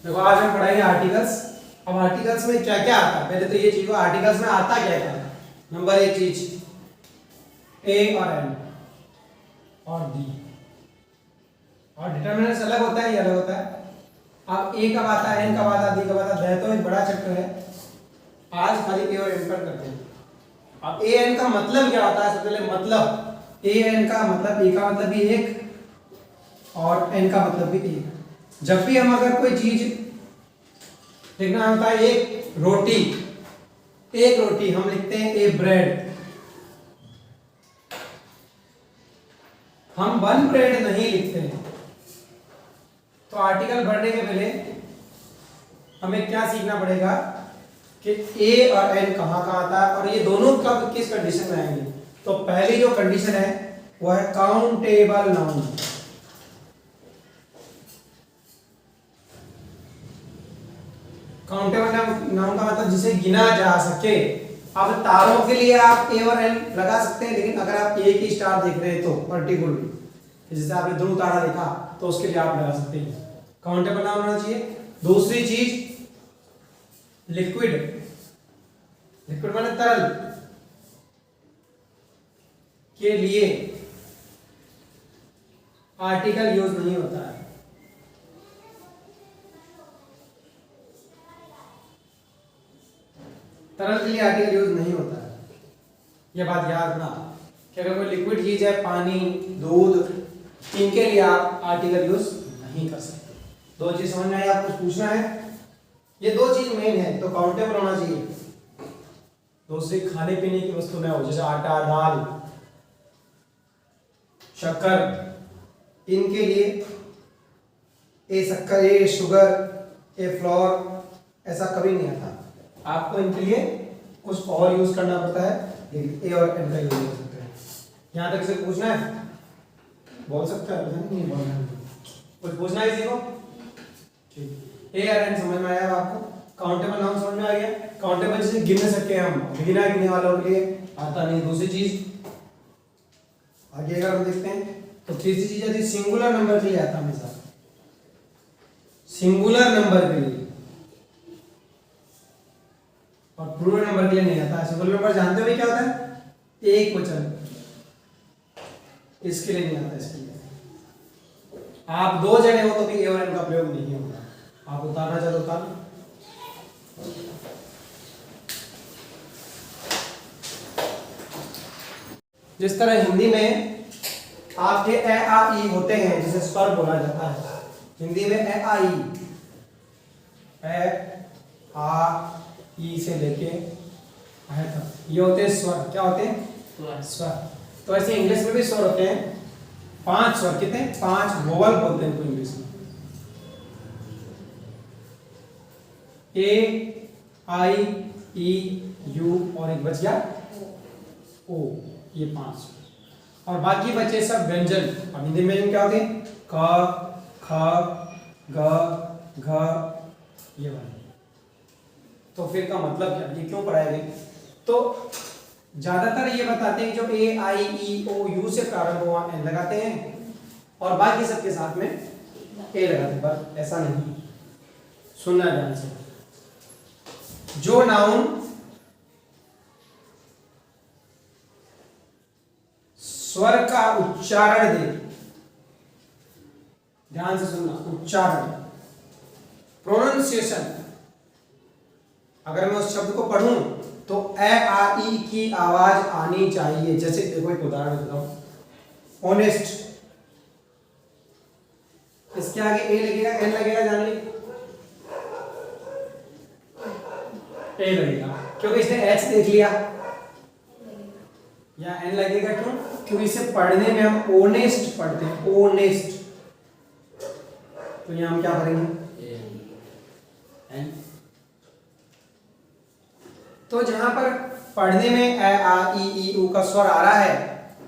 देखो आज हम पढ़ाएंगे आर्टिकल्स। अब आर्टिकल्स में क्या क्या आता है, पहले तो ये चीज, आर्टिकल्स में आता क्या क्या है। नंबर एक चीज, ए और एन और दी, और डिटरमिनेंट्स अलग होता है, ये अलग होता है। अब ए कब आता है, एन कब आता है, दी कब आता है, तो एक बड़ा चैप्टर है। आज खाली ए और एन पर करते हैं। अब ए एन का मतलब क्या होता है, सबसे पहले मतलब ए एन का मतलब, ए का मतलब भी एक और एन का मतलब भी एक। जब भी हम अगर कोई चीज लिखना होता है, एक रोटी, एक रोटी हम लिखते हैं ए ब्रेड। हम वन ब्रेड नहीं लिखते हैं। तो आर्टिकल भरने के पहले हमें क्या सीखना पड़ेगा कि ए और एन कहाँ कहाँ आता है और ये दोनों कब किस कंडीशन में आएंगे। तो पहली जो कंडीशन है वो है काउंटेबल नाउन। काउंटेबल नाउन का मतलब जिसे गिना जा सके। अब तारों के लिए आप ए और एन लगा सकते हैं, लेकिन अगर आप एक ही स्टार देख रहे हैं तो पर्टिकुलरली, जैसे आपने ध्रुव तारा देखा तो उसके लिए आप लगा सकते हैं। काउंटेबल नाउन होना चाहिए। दूसरी चीज लिक्विड, लिक्विड माने तरल के लिए आर्टिकल यूज नहीं होता है। तरल के लिए आर्टिकल यूज नहीं होता है, यह बात याद रखना कि अगर कोई लिक्विड चीज है, पानी, दूध, इनके लिए आप आर्टिकल यूज नहीं कर सकते। दो चीज समझ में आई, आपको पूछना है, ये दो चीज मेन है। तो काउंटेबल होना चाहिए। दूसरी खाने पीने की वस्तु में हो, जैसे आटा, दाल, शक्कर, इनके लिए ए शक्कर, ए शुगर, ए फ्लोर ऐसा कभी नहीं आता। आपको इनके लिए कुछ और यूज करना पड़ता है, लेकिन ए और एन का यूज कर सकते हैं। यहां तक से पूछना है, बोल सकते हैं, नहीं बोलना है, कुछ पूछना है किसी को? ठीक, ए और एन समझ में आया आपको? काउंटेबल नाउन समझ में आ गया। काउंटेबल जिसे गिन सकते हैं हम, बिना गिनने वालों के लिए आता नहीं। दूसरी चीज आगे अगर हम देखते हैं तो तीसरी चीज आती है सिंगुलर नंबर के लिए आता हमेशा, सिंगुलर नंबर के लिए, और प्लूरल नंबर के लिए नहीं आता। सिंगुलर नंबर जानते हो भी क्या होता है? एक वचन, इसके लिए नहीं आता। इसके लिए आप दो जने हो तो भी ए और एन का प्रयोग नहीं होगा। आप उतारना चाहो उतार। जिस तरह हिंदी में आपके ए आ ई होते हैं, जिसे स्वर बोला जाता है हिंदी में, ए आ ई, ए आ ई से लेके आया तक, ये होते हैं स्वर। क्या होते हैं? स्वर। तो ऐसे इंग्लिश में भी स्वर होते हैं, 5 स्वर। कितने? 5 वोवल बोलते हैं इनको इंग्लिश में। ए, आई, ई, यू और एक बच गया ओ, ये 5। और बाकी बचे सब व्यंजन। अब हिंदी में व्यंजन क्या होते हैं? क, ख, ग, घ, ये वाले। तो फिर का मतलब क्या, ये क्यों पढ़ाया गया? तो ज्यादातर ये बताते हैं जो ए आई ई ओ यू से प्रारंभ हुआ एन लगाते हैं, और बाकी सबके साथ में ए लगाते हैं, पर ऐसा नहीं। सुनना ध्यान से। जो नाउन स्वर का उच्चारण दे, ध्यान से सुनना, उच्चारण, प्रोनाउंसिएशन। अगर मैं उस शब्द को पढ़ूं तो ए आ ई की आवाज आनी चाहिए। जैसे देखो एक उदाहरण देता हूं, ऑनेस्ट, इसके आगे ए लगेगा, एन लगेगा, जानिए ए लगेगा क्योंकि इसने एच देख लिया, या एन लगेगा क्यों? क्योंकि इसे पढ़ने में हम ऑनेस्ट पढ़ते हैं, ऑनेस्ट। तो यहां हम क्या करेंगे? एन। तो जहां पर पढ़ने में ए आ ई उ का स्वर आ रहा है,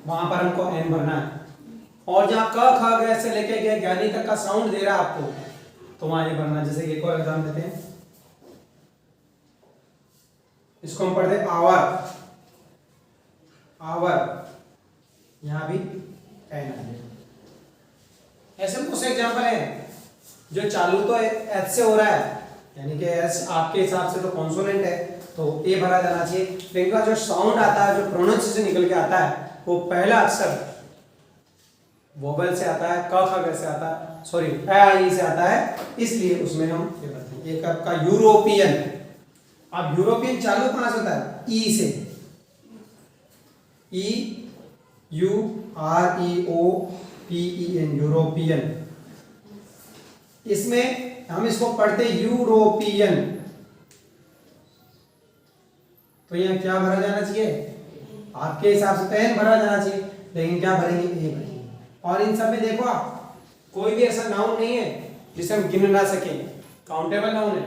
वहां पर हमको एन भरना है। और जहां क ख ग से लेके ग ज्ञानी तक का साउंड दे रहा है आपको, तो वहां ये भरना। जैसे एक और एग्जाम देते हैं, इसको हम पढ़ते हैं आवर, आवर, यहां भी एन है। ऐसे कुछ एग्जाम्पल है। जो चालू तो एच से हो रहा है, यानी कि एच आपके हिसाब से तो कॉन्सोनेंट है, तो ए भरा जाना चाहिए। लेकिन का जो साउंड आता है, जो प्रोनाउंसिएशन निकल के आता है, वो पहला अक्षर वोवेल से आता है, क ख ग से आता है, सॉरी ए से आता है, इसलिए उसमें हम ये करते हैं। एक आपका यूरोपियन। अब यूरोपियन चालू कहां से होता है? ई से, E U R E O P E N, European. इसमें हम इसको पढ़ते यूरोपियन, तो यहाँ क्या भरा जाना चाहिए? आपके हिसाब से तो एन भरा जाना चाहिए, लेकिन क्या भरेंगे? ए भरेंगे। और इन सब में देखो आप, कोई भी ऐसा नाउन नहीं है जिसे हम गिन ना सके, काउंटेबल नाउन है,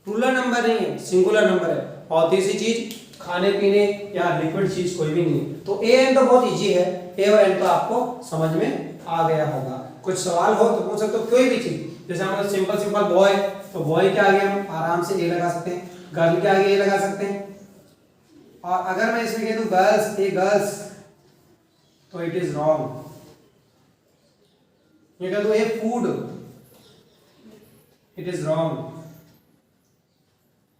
प्लूरल नंबर नहीं है, सिंगुलर नंबर है। और तीसरी चीज, खाने पीने या लिक्विड चीज कोई भी नहीं है। तो ए एन तो बहुत इजी है, ए और एन तो आपको समझ में आ गया होगा। कुछ सवाल हो तो पूछ सकते हो, कोई भी चीज, जैसे हम सिंपल बॉय, तो बॉय के आगे हम आराम से ए लगा सकते हैं, गर्ल के आगे ए लगा सकते हैं। और अगर मैं इसमें कह दूं गर्ल्स, ए गर्ल्स, तो इट इज रॉन्ग। ये कह दूं ए फूड, इट इज रॉन्ग।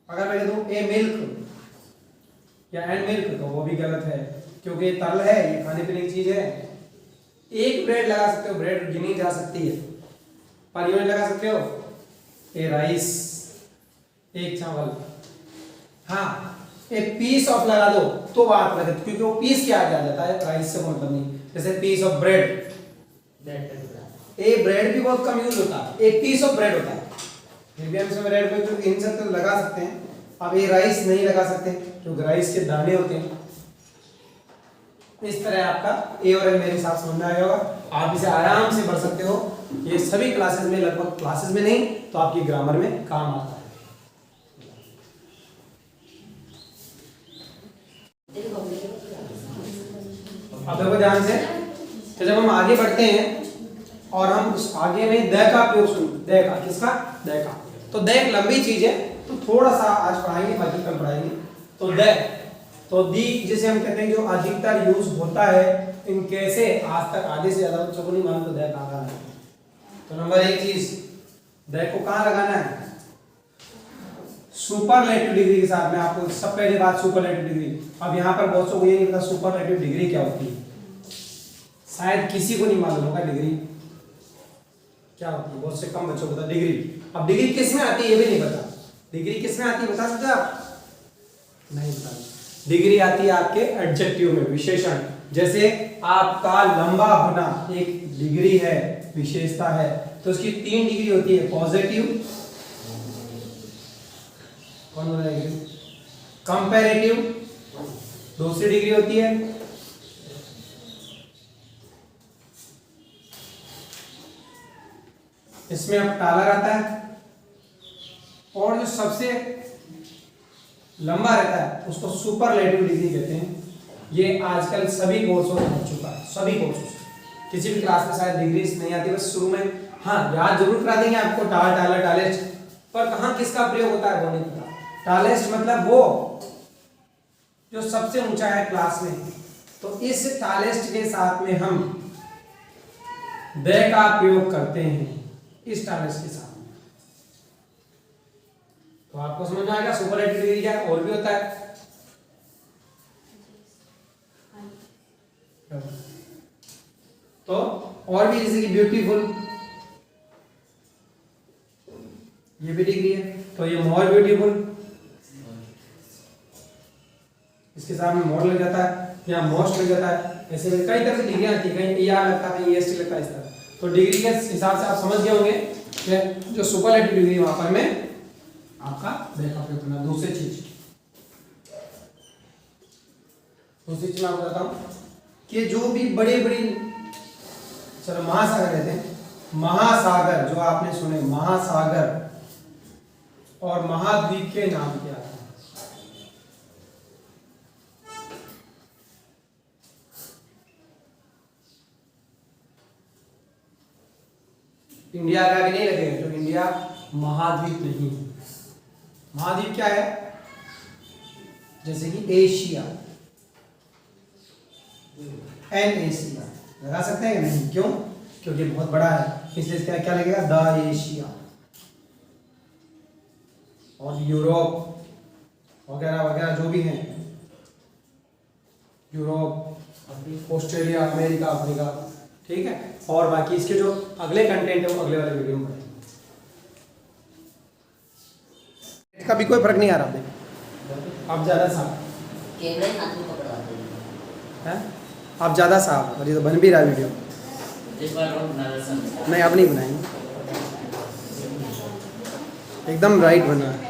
अगर मैं कह दूं ए मिल्क या एंड मिल्क, तो वो भी गलत है, क्योंकि ये तरल है, ये खाने पीने की चीज है। एक ब्रेड लगा सकते हो, ब्रेड गिनी जा सकती है, पर यूनिट लगा सकते हो ए राइस, एक चावल। हाँ, ए पीस ऑफ लगा दो तो बात लगे, क्योंकि वो पीस क्या आ जाता है, राइस से मतलब नहीं। जैसे piece of bread, a bread भी बहुत कम यूज होता है, एक पीस ऑफ ब्रेड होता है, फिर भी हम इसमें ब्रेड पे तो इन सब तो लगा सकते हैं। अब ये राइस नहीं लगा सकते, क्योंकि राइस के दाने होते हैं। इस तरह आपका ए और एन मेरे हिसाब से समझ में आया होगा। आप इसे आराम से पढ़ सकते हो, ये सभी क्लासेस में, लगभग क्लासेस में नहीं तो आपकी ग्रामर में काम आता है। अब देखो ध्यान से, तो जब हम आगे बढ़ते हैं और हम उस आगे में द का प्रयोग सुनते, द का, किसका? द का। तो द एक लंबी चीज है, तो थोड़ा सा आज पढ़ाएंगे, बाकी कल पढ़ाएंगे। तो द, तो दी जिसे हम कहते हैं, जो अधिकतर यूज होता है, इन कैसे आज तक आधे से ज्यादा बच्चों को नहीं मालूम तो द कहाँ लगाना है। तो नंबर एक चीज, द को कहाँ लगाना है? सुपरलेटिव डिग्री के साथ में। आपको सब पहले बात सुपरलेटिव डिग्री। अब यहाँ पर बहुत से को ये नहीं पता सुपरलेटिव डिग्री क्या होती है, शायद किसी को नहीं मालूम होगा डिग्री क्या होती है, बहुत से कम बच्चों को पता डिग्री। अब डिग्री किस में आती है ये भी नहीं पता, डिग्री किस में आती है बता सकते आप? नहीं बता। डिग्री आती है आपके एडजेक्टिव में, विशेषण। जैसे आपका लंबा होना एक डिग्री है, विशेषता है, तो उसकी 3 डिग्री होती है, पॉजिटिव, कौन बताएगी, कंपैरेटिव, दूसरी डिग्री होती है इसमें अब टालर आता है, और जो सबसे लंबा रहता है उसको सुपरलेटिव डिग्री कहते हैं। ये आजकल सभी कोर्सों में हो चुका है, सभी कोर्सों से। किसी भी क्लास में शायद डिग्री नहीं आती, बस शुरू में हाँ याद जरूर करा देंगे आपको, टाल टालर टालेस्ट, पर कहाँ किसका प्रयोग होता है वो नहीं पता। टालेस्ट मतलब वो जो सबसे ऊंचा है क्लास में, तो इस टालेस्ट के साथ में हम द का प्रयोग करते हैं, इस टालेस्ट के साथ। तो आपको समझ में आएगा सुपरलेटिव डिग्री क्या है। और भी होता है, तो और भी जैसे कि ब्यूटीफुल, ये भी डिग्री है, तो ये मोर ब्यूटीफुल, इसके साथ में मोर लग जाता है या मोस्ट लग जाता है। ऐसे में कई तरह से डिग्रियां आती है, कहीं ई आर लगता है, कहीं एस टी लगता है, इस तरह। तो डिग्री के हिसाब से आप समझ गए होंगे कि जो सुपरलेटिव डिग्री वहां पर में आपका देखा प्रयोग करना। दूसरी चीज मैं आपको बताता हूं कि जो भी बड़े बड़े, चलो महासागर रहते हैं, महासागर जो आपने सुने, महासागर और महाद्वीप के नाम क्या है? इंडिया का भी नहीं लगेगा, तो इंडिया महाद्वीप नहीं है। महाद्वीप क्या है? जैसे कि एशिया, एन एशिया लगा सकते हैं कि नहीं? क्यों? क्योंकि बहुत बड़ा है, इसलिए क्या क्या लगेगा? The Asia. और यूरोप वगैरह वगैरह जो भी हैं, यूरोप, ऑस्ट्रेलिया, अमेरिका, अफ्रीका, ठीक है। और बाकी इसके जो अगले कंटेंट है वो अगले वाले वीडियो में पढ़ेंगे। इसका भी कोई फर्क नहीं आ रहा। देख आप ज़्यादा साफ कैमरा ही हाथ में पकड़वाते हैं, आप ज़्यादा साफ, और ये तो बन भी रहा वीडियो। इस बार और बना रहा नहीं अब नहीं बनाएंगे, एकदम राइट बना है।